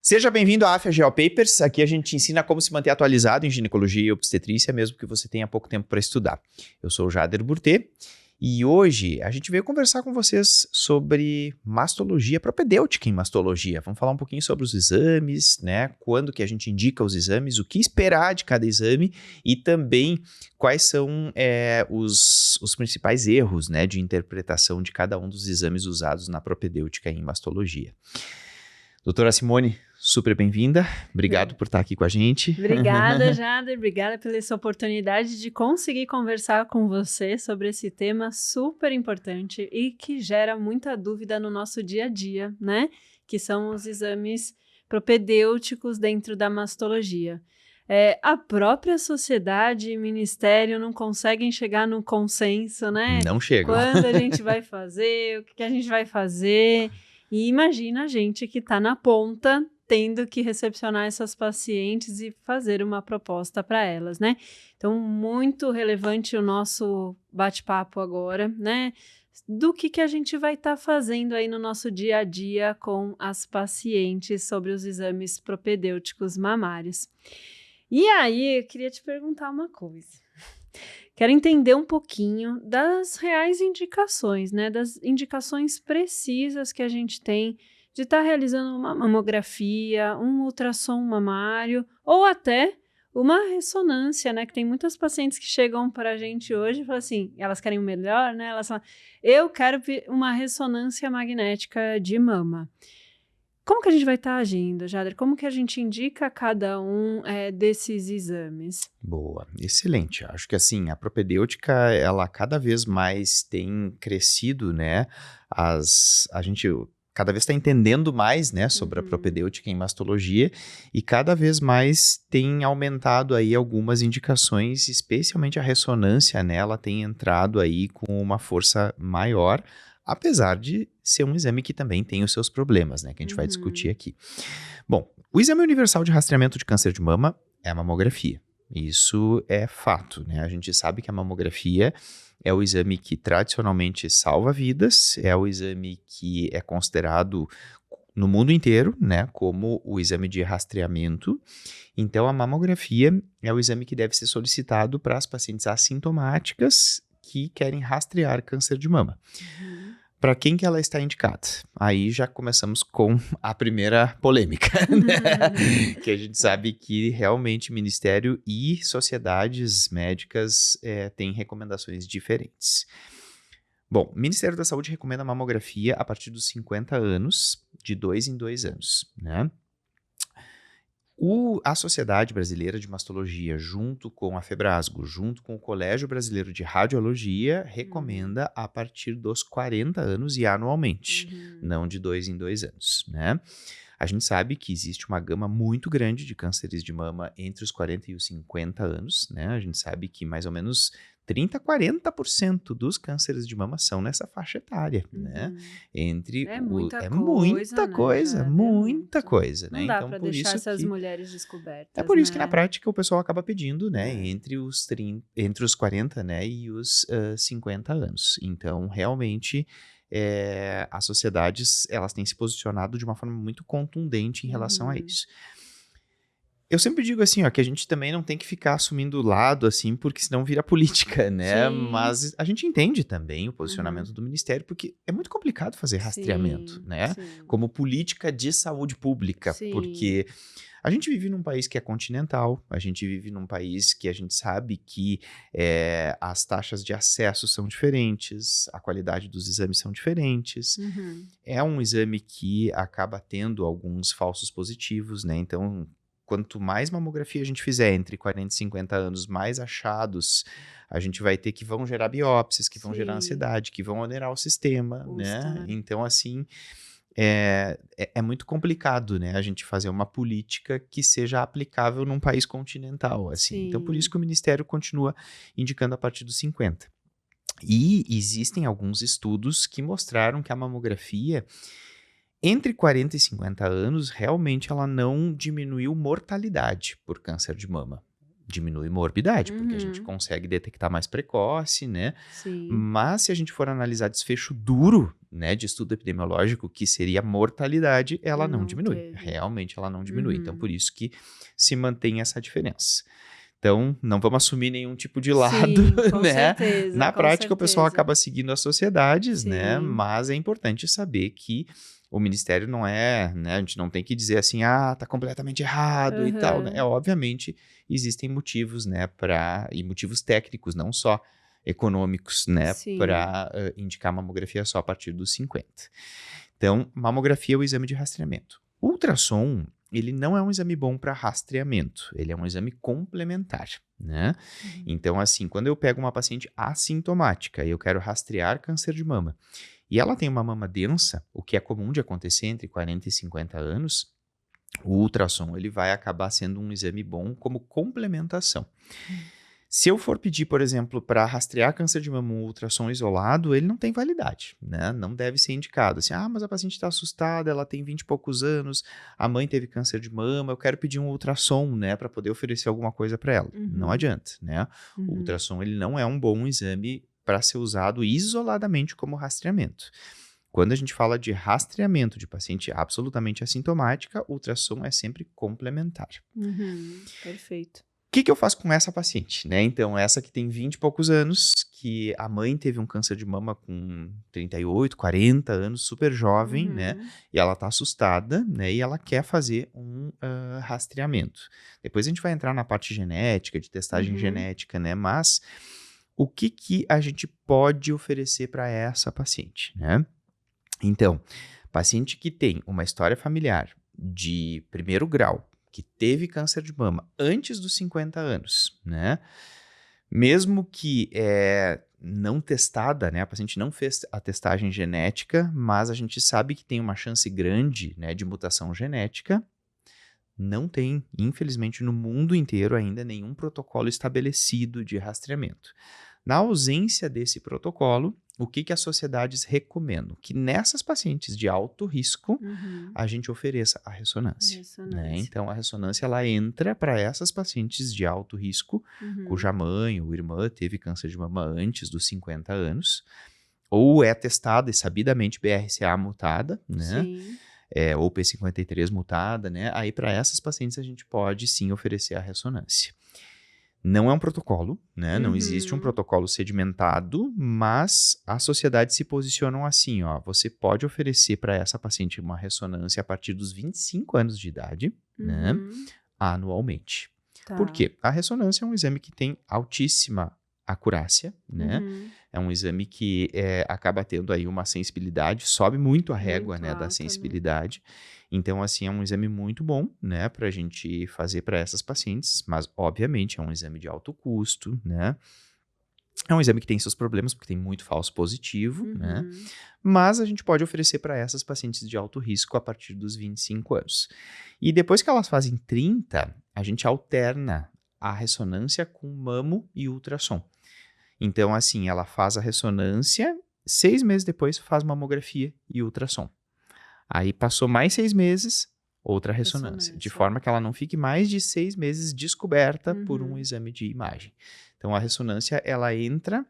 Seja bem-vindo à AFIA Geopapers. Aqui a gente ensina como se manter atualizado em ginecologia e obstetrícia, mesmo que você tenha pouco tempo para estudar. Eu sou o Jader Burtê e hoje a gente veio conversar com vocês sobre mastologia propedêutica em mastologia. Vamos falar um pouquinho sobre os exames, né? Quando que a gente indica os exames, o que esperar de cada exame e também quais são os principais erros, né, de interpretação de cada um dos exames usados na propedêutica em mastologia. Doutora Simone, super bem-vinda. Obrigado por estar aqui com a gente. Obrigada, Jader. Obrigada pela essa oportunidade de conseguir conversar com você sobre esse tema super importante e que gera muita dúvida no nosso dia a dia, né? Que são os exames propedêuticos dentro da mastologia. A própria sociedade e ministério não conseguem chegar no consenso, né? Não chegam. Quando a gente vai fazer, o que a gente vai fazer. E imagina a gente que está na ponta, tendo que recepcionar essas pacientes e fazer uma proposta para elas, né? Então, muito relevante o nosso bate-papo agora, né? Do que a gente vai estar fazendo aí no nosso dia a dia com as pacientes sobre os exames propedêuticos mamários. E aí, eu queria te perguntar uma coisa. Quero entender um pouquinho das reais indicações, né? Das indicações precisas que a gente tem de estar realizando uma mamografia, um ultrassom mamário ou até uma ressonância, né? Que tem muitas pacientes que chegam para a gente hoje e falam assim, elas querem o melhor, né? Elas falam, eu quero uma ressonância magnética de mama. Como que a gente vai estar agindo, Jader? Como que a gente indica cada um desses exames? Boa, excelente. Acho que assim, a propedêutica, ela cada vez mais tem crescido, né? A gente cada vez está entendendo mais, né, sobre a propedêutica em mastologia e cada vez mais tem aumentado aí algumas indicações, especialmente a ressonância, né? Ela tem entrado aí com uma força maior, apesar de ser um exame que também tem os seus problemas, né, que a gente vai discutir aqui. Bom, o exame universal de rastreamento de câncer de mama é a mamografia. Isso é fato, né? A gente sabe que a mamografia é o exame que tradicionalmente salva vidas, é o exame que é considerado no mundo inteiro, né, como o exame de rastreamento. Então, a mamografia é o exame que deve ser solicitado para as pacientes assintomáticas que querem rastrear câncer de mama. Para quem que ela está indicada? Aí já começamos com a primeira polêmica, né? Que a gente sabe que realmente Ministério e sociedades médicas têm recomendações diferentes. Bom, o Ministério da Saúde recomenda a mamografia a partir dos 50 anos, de 2 em 2 anos, né? A Sociedade Brasileira de Mastologia, junto com a Febrasgo, junto com o Colégio Brasileiro de Radiologia, recomenda a partir dos 40 anos e anualmente, não de 2 em 2 anos, né? A gente sabe que existe uma gama muito grande de cânceres de mama entre os 40 e os 50 anos, né? A gente sabe que mais ou menos 30% a 40% dos cânceres de mama são nessa faixa etária, né? Muita coisa, né? Não dá então, para por deixar isso essas que mulheres descobertas. É por isso que na prática o pessoal acaba pedindo, né, entre os 40, né, e os 50 anos. Então, realmente, as sociedades, elas têm se posicionado de uma forma muito contundente em relação a isso. Eu sempre digo assim, ó, que a gente também não tem que ficar assumindo lado, assim, porque senão vira política, né? Sim. Mas a gente entende também o posicionamento do Ministério, porque é muito complicado fazer rastreamento, né? Sim. Como política de saúde pública, Sim. porque a gente vive num país que é continental, a gente vive num país que a gente sabe que as taxas de acesso são diferentes, a qualidade dos exames são diferentes. É um exame que acaba tendo alguns falsos positivos, né? Então, quanto mais mamografia a gente fizer entre 40 e 50 anos, mais achados a gente vai ter que vão gerar biópsias, que vão gerar ansiedade, que vão onerar o sistema, né? Então, assim, é muito complicado, né, a gente fazer uma política que seja aplicável num país continental, assim. Sim. Então, por isso que o Ministério continua indicando a partir dos 50. E existem alguns estudos que mostraram que a mamografia entre 40 e 50 anos, realmente ela não diminuiu mortalidade por câncer de mama. Diminui morbidade, porque a gente consegue detectar mais precoce, né? Sim. Mas se a gente for analisar desfecho duro né, de estudo epidemiológico, que seria a mortalidade, ela não diminui. teve. Realmente ela não diminui. Então, Uhum. por isso que se mantém essa diferença. Então, não vamos assumir nenhum tipo de lado, Sim, com né? certeza, Na com prática, o pessoal certeza. acaba seguindo as sociedades, né? Sim. Mas é importante saber que o Ministério não é, né? A gente não tem que dizer assim, tá completamente errado e tal, né? Aham. Obviamente, existem motivos, né? E motivos técnicos, não só econômicos, né? Sim. Para indicar mamografia só a partir dos 50. Então, mamografia é o exame de rastreamento. Ultrassom, ele não é um exame bom para rastreamento, ele é um exame complementar, né? Uhum. Então, assim, quando eu pego uma paciente assintomática e eu quero rastrear câncer de mama, e ela tem uma mama densa, o que é comum de acontecer entre 40 e 50 anos, o ultrassom ele vai acabar sendo um exame bom como complementação. Se eu for pedir, por exemplo, para rastrear câncer de mama um ultrassom isolado, ele não tem validade, né? Não deve ser indicado. Assim, mas a paciente está assustada, ela tem 20 e poucos anos, a mãe teve câncer de mama, eu quero pedir um ultrassom, né, para poder oferecer alguma coisa para ela. Não adianta, né? O ultrassom ele não é um bom exame para ser usado isoladamente como rastreamento. Quando a gente fala de rastreamento de paciente absolutamente assintomática, o ultrassom é sempre complementar. Perfeito. O que eu faço com essa paciente, né? Então, essa que tem 20 e poucos anos, que a mãe teve um câncer de mama com 38, 40 anos, super jovem, né? E ela tá assustada, né? E ela quer fazer um rastreamento. Depois a gente vai entrar na parte genética, de testagem genética, né? Mas o que a gente pode oferecer para essa paciente, né? Então, paciente que tem uma história familiar de primeiro grau, que teve câncer de mama antes dos 50 anos, né? Mesmo que não testada, né? A paciente não fez a testagem genética, mas a gente sabe que tem uma chance grande, né, de mutação genética. Não tem, infelizmente, no mundo inteiro ainda nenhum protocolo estabelecido de rastreamento. Na ausência desse protocolo, o que as sociedades recomendam? Que nessas pacientes de alto risco, a gente ofereça a ressonância. Né? Então, a ressonância ela entra para essas pacientes de alto risco, cuja mãe ou irmã teve câncer de mama antes dos 50 anos, ou é testada e sabidamente BRCA mutada, né? Sim. Ou P53 mutada, né? Aí, para essas pacientes, a gente pode sim oferecer a ressonância. Não é um protocolo, né? Não existe um protocolo sedimentado, mas as sociedades se posicionam assim, ó. Você pode oferecer para essa paciente uma ressonância a partir dos 25 anos de idade, né? Anualmente. Tá. Por quê? A ressonância é um exame que tem altíssima acurácia, né? É um exame que acaba tendo aí uma sensibilidade, sobe muito a régua, Muito né, da alta, sensibilidade. Então, assim, é um exame muito bom, né, pra gente fazer para essas pacientes, mas, obviamente, é um exame de alto custo, né? É um exame que tem seus problemas, porque tem muito falso positivo, né? Mas a gente pode oferecer para essas pacientes de alto risco a partir dos 25 anos. E depois que elas fazem 30, a gente alterna a ressonância com mamo e ultrassom. Então, assim, ela faz a ressonância, 6 meses depois faz mamografia e ultrassom. Aí passou mais 6 meses, outra ressonância, de forma que ela não fique mais de 6 meses descoberta por um exame de imagem. Então, a ressonância, ela entra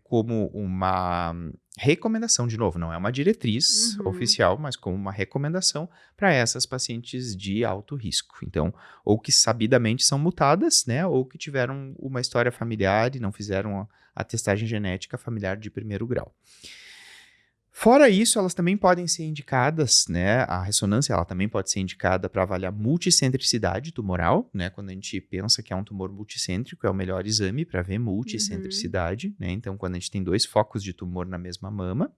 como uma recomendação, de novo, não é uma diretriz oficial, mas como uma recomendação para essas pacientes de alto risco. Então, ou que sabidamente são mutadas, né, ou que tiveram uma história familiar e não fizeram a testagem genética familiar de primeiro grau. Fora isso, elas também podem ser indicadas, né? A ressonância ela também pode ser indicada para avaliar multicentricidade tumoral, né? Quando a gente pensa que é um tumor multicêntrico, é o melhor exame para ver multicentricidade, né? Então, quando a gente tem 2 focos de tumor na mesma mama.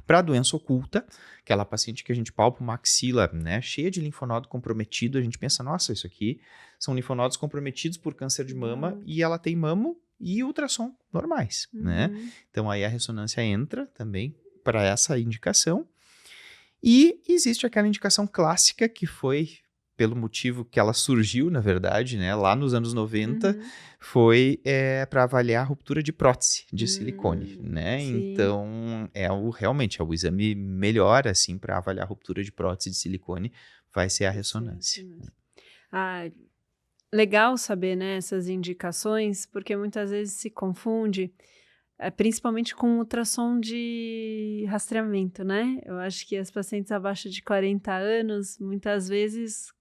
Para a doença oculta, aquela paciente que a gente palpa uma axila, né, cheia de linfonodo comprometido, a gente pensa, nossa, isso aqui são linfonodos comprometidos por câncer de mama e ela tem mamo e ultrassom normais, né? Então aí a ressonância entra também para essa indicação. E existe aquela indicação clássica que foi pelo motivo que ela surgiu, na verdade, né, lá nos anos 90, foi para avaliar a ruptura de prótese de silicone, né? Sim. Então, realmente é o exame melhor, assim, para avaliar a ruptura de prótese de silicone, vai ser a ressonância. Legal saber, né, essas indicações, porque muitas vezes se confunde. principalmente com ultrassom de rastreamento, né? Eu acho que as pacientes abaixo de 40 anos, muitas vezes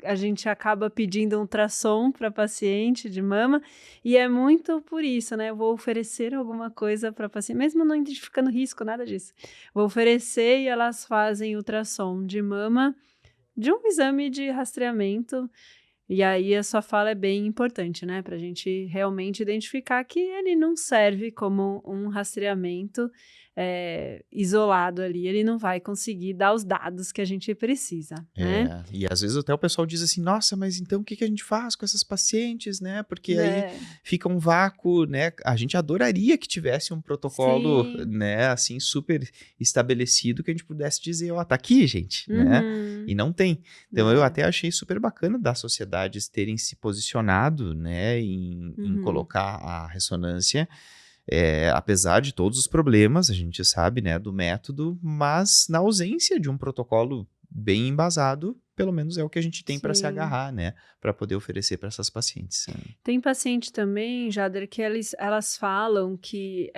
a gente acaba pedindo um ultrassom para paciente de mama, e é muito por isso, né? Eu vou oferecer alguma coisa para paciente, mesmo não identificando risco, nada disso. Vou oferecer e elas fazem ultrassom de mama de um exame de rastreamento. E aí a sua fala é bem importante, né? Para a gente realmente identificar que ele não serve como um rastreamento isolado ali, ele não vai conseguir dar os dados que a gente precisa, né? E às vezes até o pessoal diz assim, nossa, mas então o que a gente faz com essas pacientes, né? Porque aí fica um vácuo, né? A gente adoraria que tivesse um protocolo, Sim. né, assim, super estabelecido que a gente pudesse dizer, ó, tá aqui, gente, né? E não tem. Então eu até achei super bacana das sociedades terem se posicionado, né, em colocar a ressonância, apesar de todos os problemas, a gente sabe, né, do método, mas na ausência de um protocolo bem embasado, pelo menos é o que a gente tem para se agarrar, né, para poder oferecer para essas pacientes. Tem paciente também, Jader, que elas falam que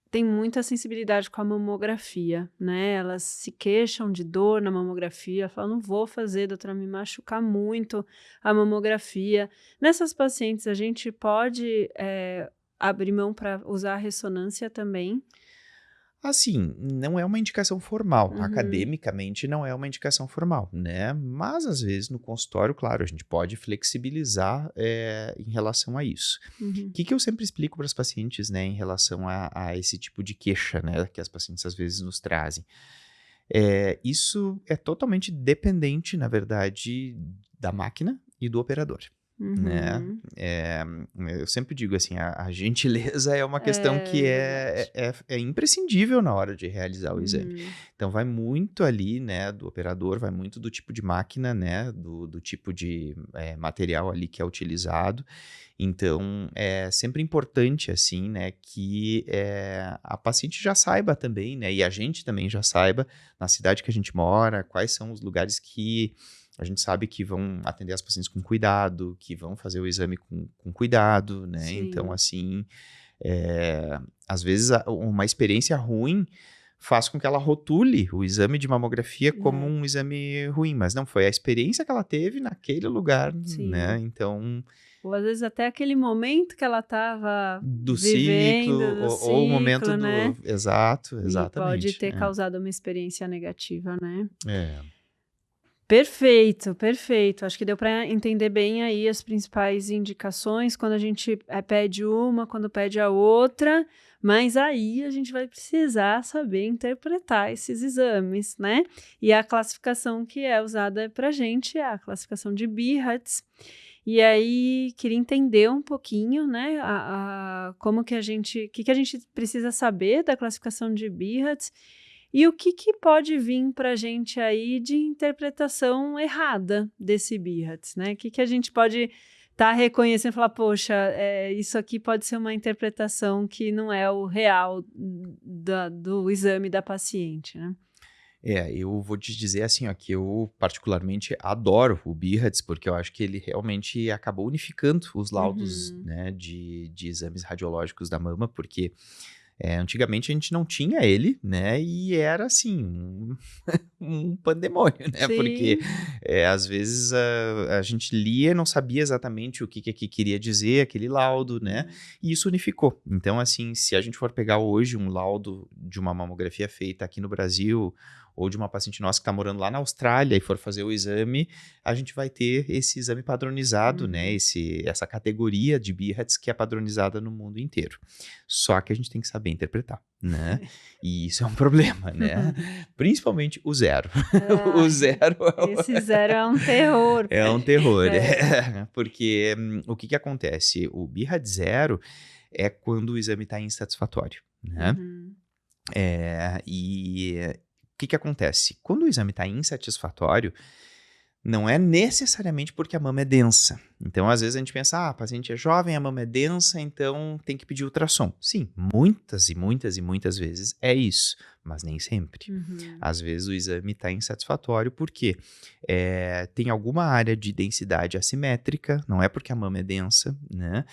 tem muita sensibilidade com a mamografia, né? Elas se queixam de dor na mamografia, falam, não vou fazer, doutora, me machucar muito a mamografia. Nessas pacientes, a gente pode abrir mão para usar a ressonância também? Assim, não é uma indicação formal, academicamente não é uma indicação formal, né? Mas às vezes no consultório, claro, a gente pode flexibilizar em relação a isso. O que eu sempre explico para as pacientes, né, em relação a esse tipo de queixa, né, que as pacientes às vezes nos trazem? Isso é totalmente dependente, na verdade, da máquina e do operador. Né? Eu sempre digo assim, a gentileza é uma questão que é imprescindível na hora de realizar o exame. Então vai muito ali, né, do operador, vai muito do tipo de máquina, né, do tipo de material ali que é utilizado. Então é sempre importante assim, né, que a paciente já saiba também, né, e a gente também já saiba na cidade que a gente mora, quais são os lugares que a gente sabe que vão atender as pacientes com cuidado, que vão fazer o exame com cuidado, né? Sim. Então, assim, às vezes uma experiência ruim faz com que ela rotule o exame de mamografia como um exame ruim, mas não foi a experiência que ela teve naquele lugar, né? Então... Ou às vezes até aquele momento que ela estava vivendo, ou o momento né? Exato, exatamente. E pode ter causado uma experiência negativa, né? Perfeito. Acho que deu para entender bem aí as principais indicações quando a gente pede uma, quando pede a outra, mas aí a gente vai precisar saber interpretar esses exames, né? E a classificação que é usada para a gente é a classificação de Bihatz. E aí, queria entender um pouquinho, né, como que a gente precisa saber da classificação de Bihatz e o que pode vir para a gente aí de interpretação errada desse Bihatz, né? O que a gente pode estar reconhecendo e falar, poxa, isso aqui pode ser uma interpretação que não é o real do exame da paciente, né? Eu vou te dizer assim, ó, que eu particularmente adoro o Bihatz, porque eu acho que ele realmente acabou unificando os laudos, né, de exames radiológicos da mama, porque antigamente a gente não tinha ele, né, e era assim, um pandemônio, né, Sim. porque às vezes a gente lia e não sabia exatamente o que queria dizer aquele laudo, né, e isso unificou. Então, assim, se a gente for pegar hoje um laudo de uma mamografia feita aqui no Brasil, ou de uma paciente nossa que está morando lá na Austrália e for fazer o exame, a gente vai ter esse exame padronizado, né? Essa categoria de Bihatz que é padronizada no mundo inteiro. Só que a gente tem que saber interpretar, né? E isso é um problema, né? Principalmente o zero. O zero... Esse zero é um terror. É um terror, porque o que acontece? O Bihatz zero é quando o exame está insatisfatório, né? E... o que acontece? Quando o exame está insatisfatório, Não é necessariamente porque a mama é densa. Então, às vezes a gente pensa, a paciente é jovem, a mama é densa, então tem que pedir ultrassom. Sim, muitas e muitas e muitas vezes é isso, mas nem sempre. Às vezes o exame está insatisfatório porque tem alguma área de densidade assimétrica, não é porque a mama é densa, né?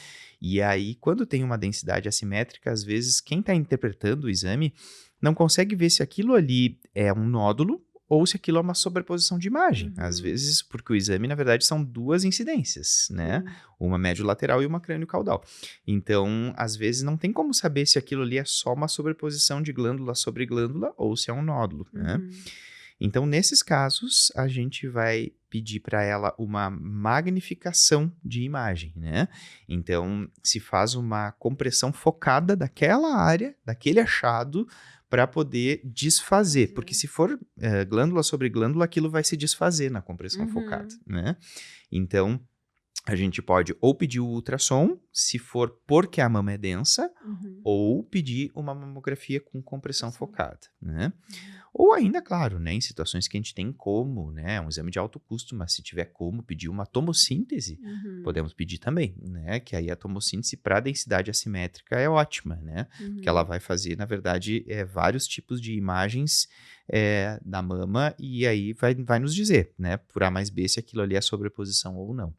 E aí, quando tem uma densidade assimétrica, às vezes quem está interpretando o exame não consegue ver se aquilo ali é um nódulo ou se aquilo é uma sobreposição de imagem. Às vezes, porque o exame, na verdade, são duas incidências, né? Uma médio-lateral e uma crânio-caudal. Então, às vezes, não tem como saber se aquilo ali é só uma sobreposição de glândula sobre glândula ou se é um nódulo, né? Então, nesses casos, a gente vai pedir para ela uma magnificação de imagem, né? Então, se faz uma compressão focada daquela área, daquele achado, para poder desfazer, porque se for glândula sobre glândula, aquilo vai se desfazer na compressão focada, né? Então, a gente pode ou pedir o ultrassom, se for porque a mama é densa, ou pedir uma mamografia com compressão focada, né? Ou ainda, claro, né, em situações que a gente tem como, né, um exame de alto custo, mas se tiver como pedir uma tomossíntese, podemos pedir também, né, que aí a tomossíntese para densidade assimétrica é ótima, né, porque ela vai fazer, na verdade, vários tipos de imagens da mama e aí vai nos dizer, né, por A mais B se aquilo ali é sobreposição ou não.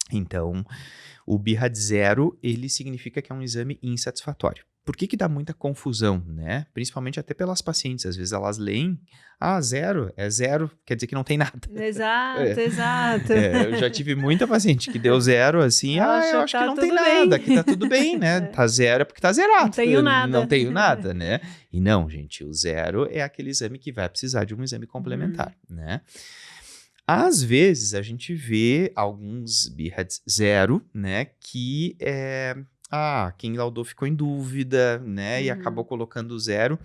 Então, o BIRAD0, ele significa que é um exame insatisfatório. Por que dá muita confusão, né? Principalmente até pelas pacientes. Às vezes elas leem, 0, é 0, quer dizer que não tem nada. Exato. Eu já tive muita paciente que deu 0 assim, eu acho que não tem nada, que tá tudo bem, né? Tá 0 é porque tá zerado. Não tenho nada. Não tenho nada, né? E não, gente, o 0 é aquele exame que vai precisar de um exame complementar, né? Às vezes a gente vê alguns BIRADs 0, né, que quem laudou ficou em dúvida, né, e acabou colocando 0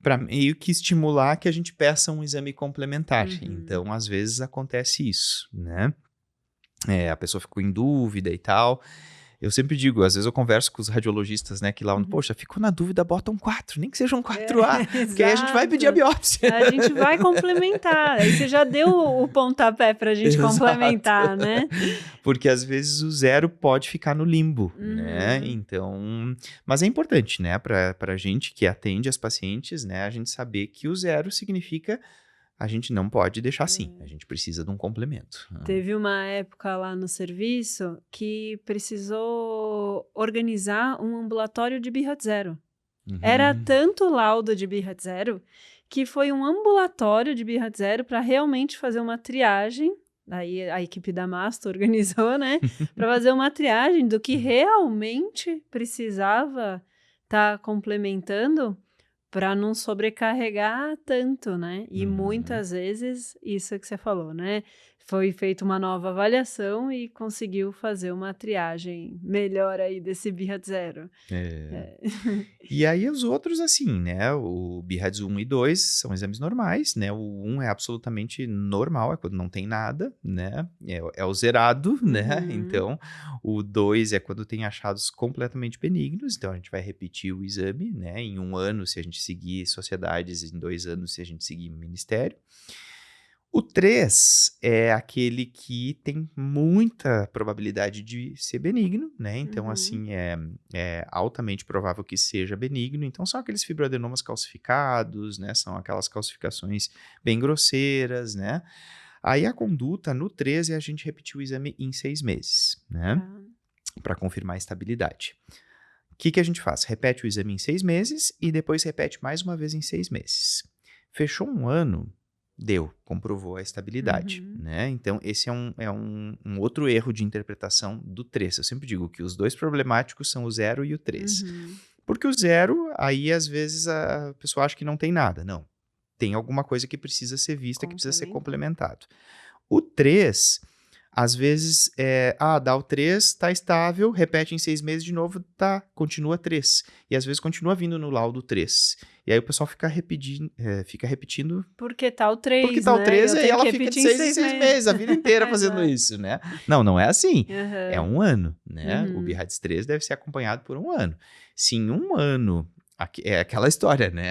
para meio que estimular que a gente peça um exame complementar. Então, às vezes acontece isso, né? A pessoa ficou em dúvida e tal. Eu sempre digo, às vezes eu converso com os radiologistas, né, que lá, poxa, ficou na dúvida, bota um 4, nem que seja um 4A, porque aí a gente vai pedir a biópsia. A gente vai complementar, aí você já deu o pontapé pra gente complementar, né? Porque às vezes o 0 pode ficar no limbo, né, então, mas é importante, né, pra gente que atende as pacientes, né, a gente saber que o 0 significa a gente não pode deixar assim, a gente precisa de um complemento. Teve uma época lá no serviço que precisou organizar um ambulatório de BIRAD0. Era tanto laudo de BIRAD0 que foi um ambulatório de BIRAD0 para realmente fazer uma triagem. Aí a equipe da Masto organizou, né? Para fazer uma triagem do que realmente precisava estar complementando para não sobrecarregar tanto, né? E muitas vezes, isso que você falou, né? Foi feita uma nova avaliação e conseguiu fazer uma triagem melhor aí desse BIRAD0. E aí os outros, assim, né? O BIRADs 1 e 2 são exames normais, né? O 1 é absolutamente normal, é quando não tem nada, né? É o zerado, né? Então, o 2 é quando tem achados completamente benignos, então a gente vai repetir o exame, né? Em 1 ano, se a gente seguir sociedades, em 2 anos, se a gente seguir ministério. O 3 é aquele que tem muita probabilidade de ser benigno, né? Então, assim, é altamente provável que seja benigno. Então, são aqueles fibroadenomas calcificados, né? São aquelas calcificações bem grosseiras, né? Aí, a conduta no 3 é a gente repetir o exame em 6 meses, né? Para confirmar a estabilidade. O que a gente faz? Repete o exame em 6 meses e depois repete mais uma vez em 6 meses. Fechou 1 ano... comprovou a estabilidade, né? Então, esse é um outro erro de interpretação do 3. Eu sempre digo que os dois problemáticos são o 0 e o 3. Porque o 0, aí às vezes a pessoa acha que não tem nada. Não, tem alguma coisa que precisa ser vista, que precisa ser complementado. O 3, às vezes, dá o 3, tá estável, repete em 6 meses de novo, continua 3. E às vezes continua vindo no laudo 3. E aí o pessoal fica repetindo... Porque tá o 3, porque tá o 3, aí ela fica de 6 em 6 meses, a vida inteira fazendo isso, né? Não é assim. É 1 ano, né? O BIRADs 3 deve ser acompanhado por 1 ano. Se em 1 ano É aquela história, né?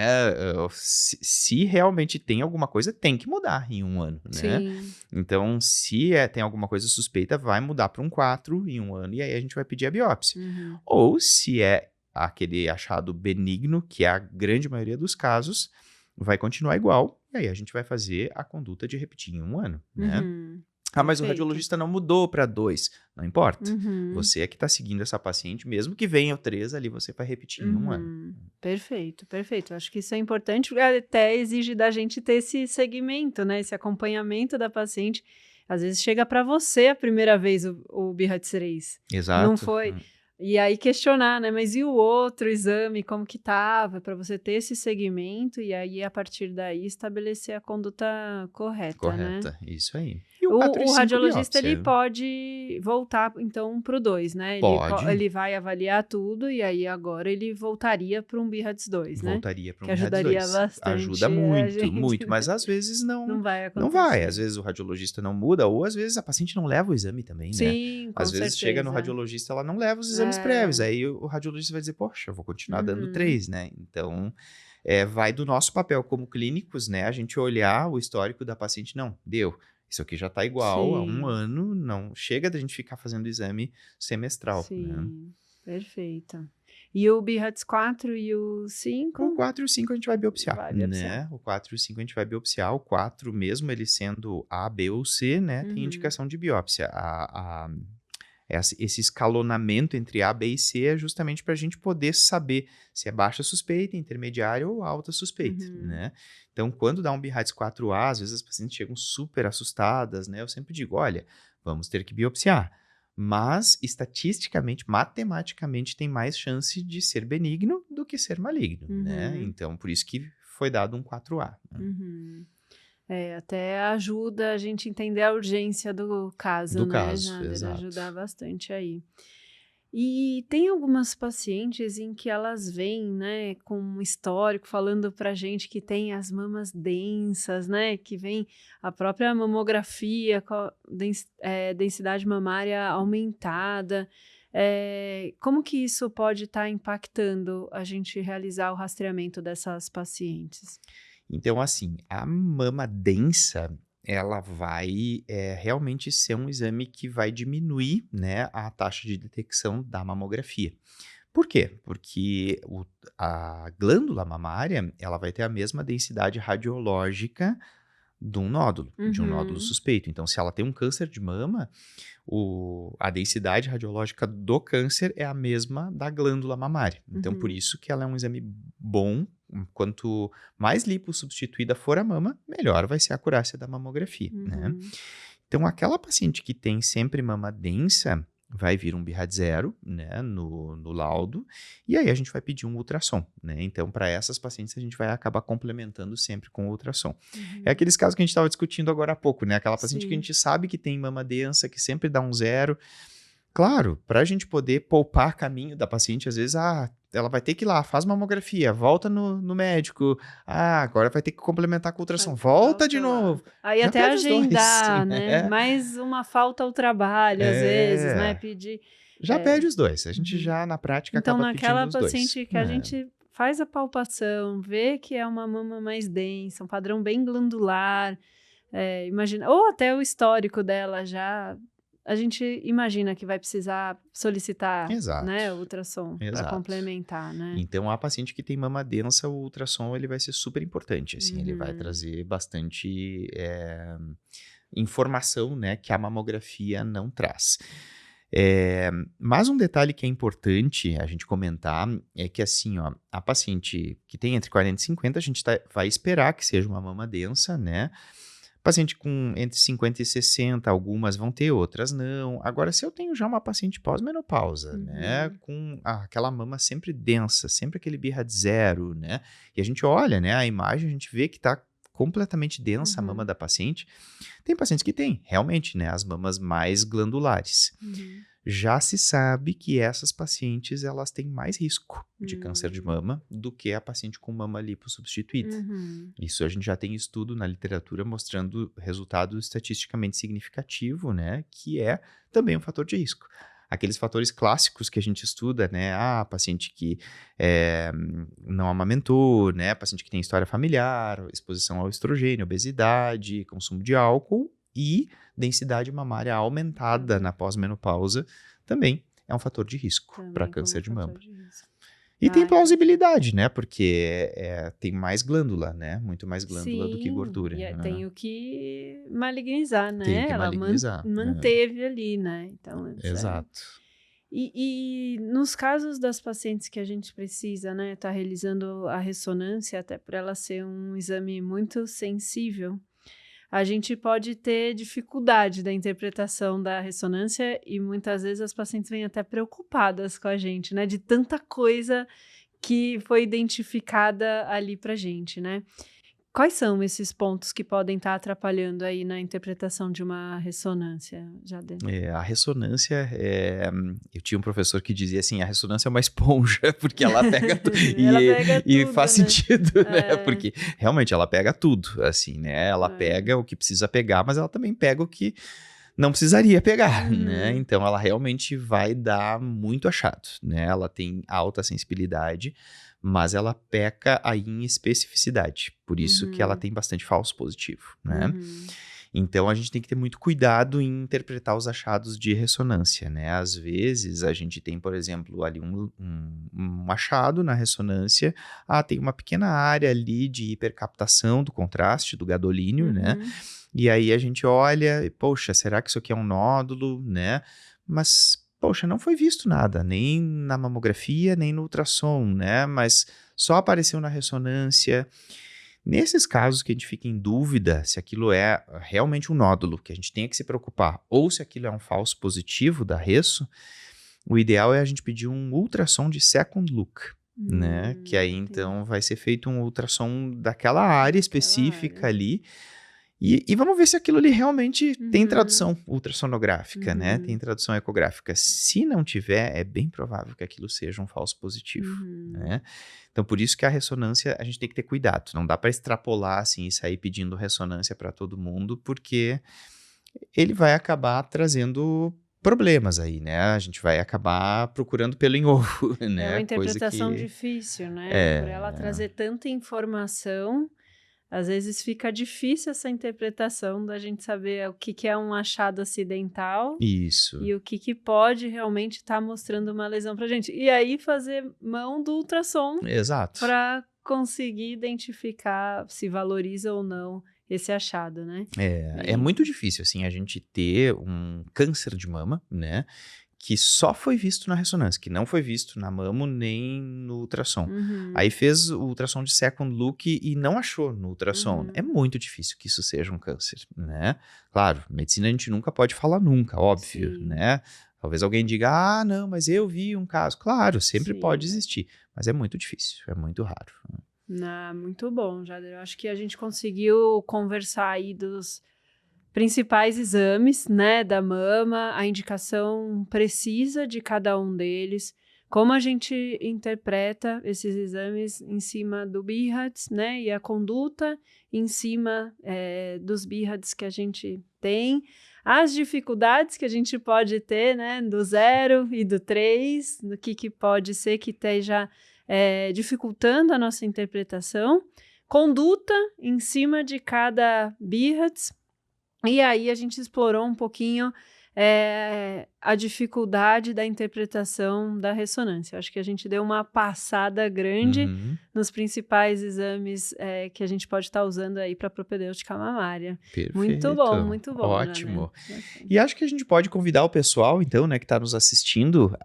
Se realmente tem alguma coisa, tem que mudar em um ano, né? Sim. Então, se tem alguma coisa suspeita, vai mudar para um 4 em um ano e aí a gente vai pedir a biópsia. Uhum. Ou se é aquele achado benigno, que é a grande maioria dos casos, vai continuar igual e aí a gente vai fazer a conduta de repetir em um ano, né? Uhum. Mas o Perfeito. radiologista não mudou para 2. Não importa. Uhum. Você é que está seguindo essa paciente, mesmo que venha o 3 ali, você vai repetir em um ano. Uhum. Perfeito, perfeito. Acho que isso é importante, porque até exige da gente ter esse segmento, né? Esse acompanhamento da paciente. Às vezes chega para você a primeira vez o BIRADS-3. Não Exato. foi. E aí questionar, né? Mas e o outro exame, como que estava? Para você ter esse segmento e aí, a partir daí, estabelecer a conduta correta, Correta, né? isso aí. E o 4 e O 5 radiologista, ele biópsia? pode voltar, então, para o 2, né? Pode. Ele vai avaliar tudo e aí agora ele voltaria para um BIRADS-2, né? Voltaria para um Que ajudaria BIRADS-2. bastante Ajuda a muito, gente, muito. né? Mas às vezes Não vai não vai. acontecer. Às vezes o radiologista não muda, ou às vezes a paciente não leva o exame também, né? Sim, com Às vezes chega no certeza. radiologista, ela não leva os exames prévios. Aí o radiologista vai dizer, poxa, eu vou continuar dando 3, né? Então, vai do nosso papel como clínicos, né? A gente olhar o histórico da paciente. Não, deu. Isso aqui já está igual há um Sim. ano. Não chega da gente ficar fazendo exame semestral, né? Sim, perfeito. E o BIRADS-4 e o 5? O 4 e o 5 a gente vai biopsiar, Vai biopsiar. né? O 4 e o 5 a gente vai biopsiar. O 4, mesmo ele sendo A, B ou C, né? Tem indicação de biópsia. Esse escalonamento entre A, B e C é justamente para a gente poder saber se é baixa suspeita, intermediária ou alta suspeita, né? Então, quando dá um BIRADS 4A, às vezes as pacientes chegam super assustadas, né? Eu sempre digo, olha, vamos ter que biopsiar. Mas, estatisticamente, matematicamente, tem mais chance de ser benigno do que ser maligno, né? Então, por isso que foi dado um 4A. Né? Até ajuda a gente a entender a urgência do caso, Do né, caso, Jader? exato. Ajudar bastante aí. E tem algumas pacientes em que elas vêm, né, com um histórico falando pra gente que tem as mamas densas, né, que vem a própria mamografia com a densidade mamária aumentada. Como que isso pode estar impactando a gente realizar o rastreamento dessas pacientes? Então, assim, a mama densa, ela vai realmente ser um exame que vai diminuir, né, a taxa de detecção da mamografia. Por quê? Porque a glândula mamária, ela vai ter a mesma densidade radiológica de um nódulo suspeito. Então, se ela tem um câncer de mama, a densidade radiológica do câncer é a mesma da glândula mamária. Então, por isso que ela é um exame bom. Quanto mais lipossubstituída for a mama, melhor vai ser a acurácia da mamografia, né? Então, aquela paciente que tem sempre mama densa, vai vir um BIRADS 0, né, no laudo, e aí a gente vai pedir um ultrassom, né? Então, para essas pacientes, a gente vai acabar complementando sempre com o ultrassom. É aqueles casos que a gente estava discutindo agora há pouco, né? Aquela paciente que a gente sabe que tem mama densa, que sempre dá um 0. Claro, para a gente poder poupar caminho da paciente, às vezes, ela vai ter que ir lá, faz mamografia, volta no médico, agora vai ter que complementar com ultrassom, volta de novo. Aí Já até pede os dois, agendar, né? né? Mais uma falta ao trabalho, às vezes, né? Pedir. Já pede os dois, a gente já na prática Então, acaba pedindo naquela os dois. paciente que a gente faz a palpação, vê que é uma mama mais densa, um padrão bem glandular, imagina, ou até o histórico dela já, a gente imagina que vai precisar solicitar, né, ultrassom para complementar, né? Então, a paciente que tem mama densa, o ultrassom ele vai ser super importante, assim, ele vai trazer bastante informação, né, que a mamografia não traz. Mas um detalhe que é importante a gente comentar é que, assim, ó, a paciente que tem entre 40 e 50, a gente vai esperar que seja uma mama densa, né? Paciente com entre 50 e 60, algumas vão ter, outras não. Agora, se eu tenho já uma paciente pós-menopausa, né, com aquela mama sempre densa, sempre aquele BIRADS 0, né, e a gente olha, né, a imagem, a gente vê que está completamente densa a mama da paciente. Tem pacientes que têm, realmente, né, as mamas mais glandulares. Já se sabe que essas pacientes, elas têm mais risco de câncer de mama do que a paciente com mama lipossubstituída. Isso a gente já tem estudo na literatura mostrando resultado estatisticamente significativo, né, que é também um fator de risco. aqueles fatores clássicos que a gente estuda, né? Paciente que não amamentou, né? Paciente que tem história familiar, exposição ao estrogênio, obesidade, consumo de álcool e densidade mamária aumentada na pós-menopausa também é um fator de risco para Também câncer de como mama. fator de risco. E tem plausibilidade, né? Porque tem mais glândula, né? Muito mais glândula do que Sim, gordura. e né? tem o que malignizar, né? Tem o que Ela malignizar. manteve ali, né? Então, Exato. E nos casos das pacientes que a gente precisa, né, tá realizando a ressonância, até por ela ser um exame muito sensível, a gente pode ter dificuldade da interpretação da ressonância e muitas vezes as pacientes vêm até preocupadas com a gente, né, de tanta coisa que foi identificada ali pra gente, né? Quais são esses pontos que podem estar atrapalhando aí na interpretação de uma ressonância, Jader? A ressonância, eu tinha um professor que dizia assim, a ressonância é uma esponja, porque ela pega tudo. Ela pega E tudo, faz né? sentido, né? Porque realmente ela pega tudo, assim, né? Ela pega o que precisa pegar, mas ela também pega o que não precisaria pegar, né? Então ela realmente vai dar muito achado, né? Ela tem alta sensibilidade, mas ela peca aí em especificidade. Por isso que ela tem bastante falso positivo, né? Então, a gente tem que ter muito cuidado em interpretar os achados de ressonância, né? Às vezes, a gente tem, por exemplo, ali um achado na ressonância, tem uma pequena área ali de hipercaptação do contraste, do gadolínio, né? E aí a gente olha, e, poxa, será que isso aqui é um nódulo, né? Mas, poxa, não foi visto nada, nem na mamografia, nem no ultrassom, né? Mas só apareceu na ressonância. Nesses casos que a gente fica em dúvida se aquilo é realmente um nódulo, que a gente tem que se preocupar, ou se aquilo é um falso positivo da resso, o ideal é a gente pedir um ultrassom de second look, né? Que aí então vai ser feito um ultrassom daquela área específica ali. E vamos ver se aquilo ali realmente tem tradução ultrassonográfica, né? Tem tradução ecográfica. Se não tiver, é bem provável que aquilo seja um falso positivo, né? Então, por isso que a ressonância, a gente tem que ter cuidado. Não dá para extrapolar, assim, e sair pedindo ressonância para todo mundo, porque ele vai acabar trazendo problemas aí, né? A gente vai acabar procurando pelo em ovo, né? É uma interpretação Coisa que... difícil, né? Por ela trazer tanta informação... Às vezes fica difícil essa interpretação da gente saber o que é um achado acidental e o que pode realmente estar mostrando uma lesão pra gente. E aí fazer mão do ultrassom para conseguir identificar se valoriza ou não esse achado, né? É muito difícil, assim, a gente ter um câncer de mama, né? Que só foi visto na ressonância, que não foi visto na mamo nem no ultrassom. Aí fez o ultrassom de second look e não achou no ultrassom. É muito difícil que isso seja um câncer, né? Claro, medicina a gente nunca pode falar nunca, óbvio, né? Talvez alguém diga, não, mas eu vi um caso. Claro, sempre pode existir, mas é muito difícil, é muito raro. Muito bom, Jader. Eu acho que a gente conseguiu conversar aí dos principais exames, né, da mama, a indicação precisa de cada um deles, como a gente interpreta esses exames em cima do BIRADS, né, e a conduta em cima dos BIRADS que a gente tem, as dificuldades que a gente pode ter, né, do 0 e do 3, do que pode ser que esteja dificultando a nossa interpretação, conduta em cima de cada BIRADS. E aí a gente explorou um pouquinho a dificuldade da interpretação da ressonância. Acho que a gente deu uma passada grande nos principais exames que a gente pode estar usando aí para propedêutica mamária. Perfeito. Muito bom. Ótimo. Né? E acho que a gente pode convidar o pessoal, então, né, que está nos assistindo,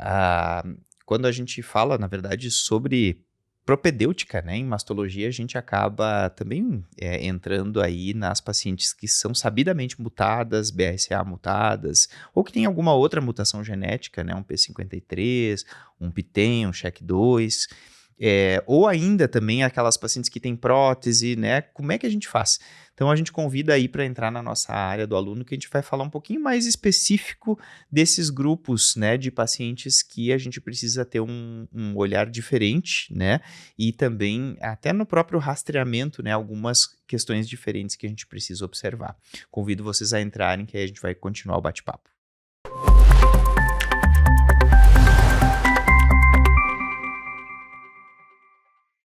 quando a gente fala, na verdade, sobre propedêutica, né? Em mastologia, a gente acaba também entrando aí nas pacientes que são sabidamente mutadas, BRCA mutadas, ou que tem alguma outra mutação genética, né? Um P53, um PTEN, um SHEC2, ou ainda também aquelas pacientes que têm prótese, né? Como é que a gente faz? Então, a gente convida aí para entrar na nossa área do aluno, que a gente vai falar um pouquinho mais específico desses grupos, né, de pacientes que a gente precisa ter um olhar diferente, né, e também até no próprio rastreamento, né, algumas questões diferentes que a gente precisa observar. Convido vocês a entrarem, que aí a gente vai continuar o bate-papo.